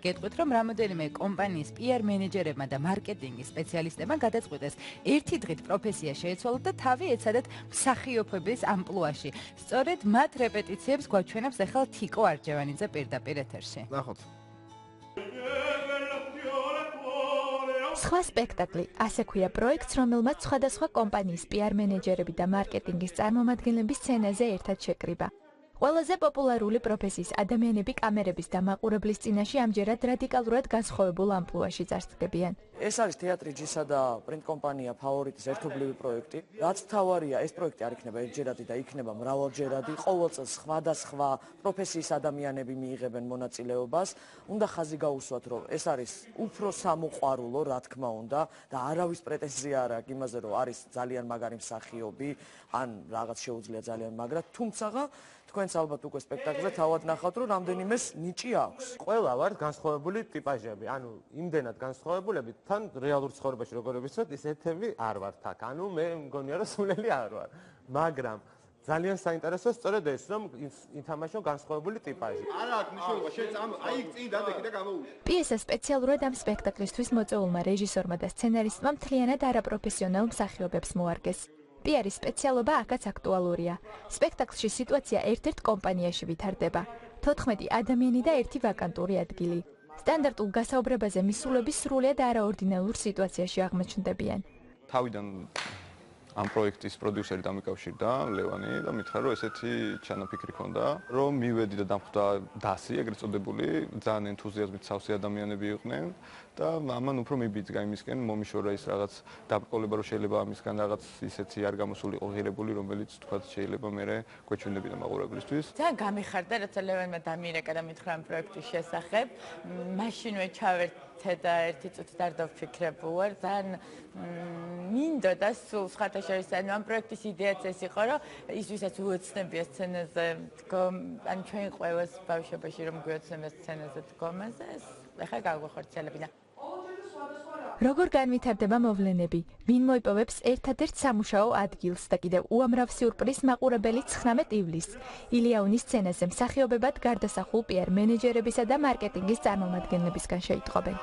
გეტყვით, რომ რამოდენიმე კომპანიის PR მენეჯერებმა და მარკეტინგის სპეციალისტებმა გადაწყვიტეს ერთი დღით პროფესია შეეცვალოთ და თავი ეცადათ მსახიობების ამპლუაში. სწორედ მათ რეპეტიციებს გვაჩვენებს ახლა თიკო არჯევანიძე პირდაპირ ეთერში. ნახოთ. სხვა სპექტაკლი, ასე ქვია პროექტს, რომელმაც სხვადასხვა კომპანიის PR მენეჯერები და მარკეტინგის წარმომადგენლები სცენაზე ერთად შეკრიბა. ყველაზე პოპულარული პროფესიის ადამიანები კამერების და მაყურებლის წინაშე ამჯერად რადიკალურად განსხვავებულ ამპლუაში წარსდგებიან. ეს არის თეატრი ჯისა და პრინტ კომპანია ფავორიტის ერთობლივი პროექტი. რაც თავარია, ეს პროექტი არ იქნება ერთჯერადი და იქნება მრავალჯერადი. ყოველ წელს სხვადასხვა პროფესიის ადამიანები მიიღებენ მონაწილეობას. უნდა ხაზი გაუსვათ, რომ ეს არის უფრო სამოყვარულო, რა თქმა უნდა, და არავის პრეტენზია არ აქვს იმაზე, რომ არის ძალიან მაგარი მსახიობი, ან რაღაც შეუძლია ძალიან მაგრა, თუმცა თქვენც ალბათ უკვე სპექტაკლზე თავად ნახავთ, რომ რამდენიმეს ნიჭი აქვს. ყველა ვართ განსხვავებული ტიპაჟები, ანუ იმდენად განსხვავებულები, თან რეალურ ცხოვრებაში როგორ ვიცით, ის ერთები არ ვართ აქ. ანუ მე მგონია, რომ სულელი არ ვარ. მაგრამ ძალიან საინტერესოა სწორედ ეს, რომ ითამაშო განსხვავებული ტიპაჟი. არა აქვს მნიშვნელობა, შენ აი წინ დადექი და გამოუშვი. პიესა სპეციალურად ამ სპექტაკლისთვის მოწვეულმა რეჟისორმა და სცენარისტმა მთლიანად არაპროფესიონალ მსახიობებს მოარგეს. PR-ის სპეციალობა აქაც აქტუალურია. სპექტაკლში სიტუაცია ერთ-ერთ კომპანიაში ვითარდება. 14 ადამიანი და ერთი ვაკანტური ადგილი. სტანდარტულ გასაუბრებაზე მისულები სრულიად არაორდინალურ სიტუაციაში აღმოჩნდებიან. თავიდან ამ პროექტის პროდიუსერი დამიკავშირდა ლევანი და მითხრა, რომ ესეთი ჩანაფიქრი ქონდა, რომ მივედი და დამხვდა დასი, ეგრეთ წოდებული, ძალიან ენთუზიაზმით სავსე ადამიანები იყვნენ და ამან უფრო მიბიძგა იმისკენ, მომიშორა ის რაღაც დაბრკოლება, რომ შეიძლება ამისგან რაღაც ისეთი არ გამოსულიყო ღირებული, რომელიც თქვა შეიძლება მერე გვეჩვენებინა მაყურებლისთვის. ძალიან გამიხარდა, როცა ლევანმა დამირეკა და მითხრა ამ პროექტის შესახებ. მაშინვე ჩავერთე და ერთი წუთი არ დავფიქრებულ ვარ. ძალიან მინდოდა სულ სხვათა შორის, ანუ ამ პროექტის იდეაც ეს იყო, რომ ის ვისაც უოცნებია სცენაზე დგომ, ან ჩვენ ყველას ბავშვობაში რომ გვეოცნებია სცენაზე დგომაზე, ეს ახლა გაგვახორციელებინა. როგორ განვითარდება მოვლენები? ვინ მოიპოვებს ერთადერთ სამუშაო ადგილს და კიდევ უამრავ სიურპრიზს მაყურებელი 19 ივლისს ილიაუნის სცენაზე მსახიობებად გარდასახულ PR მენეჯერებისა და მარკეტინგის წარმომადგენლებისგან შეიტყობენ.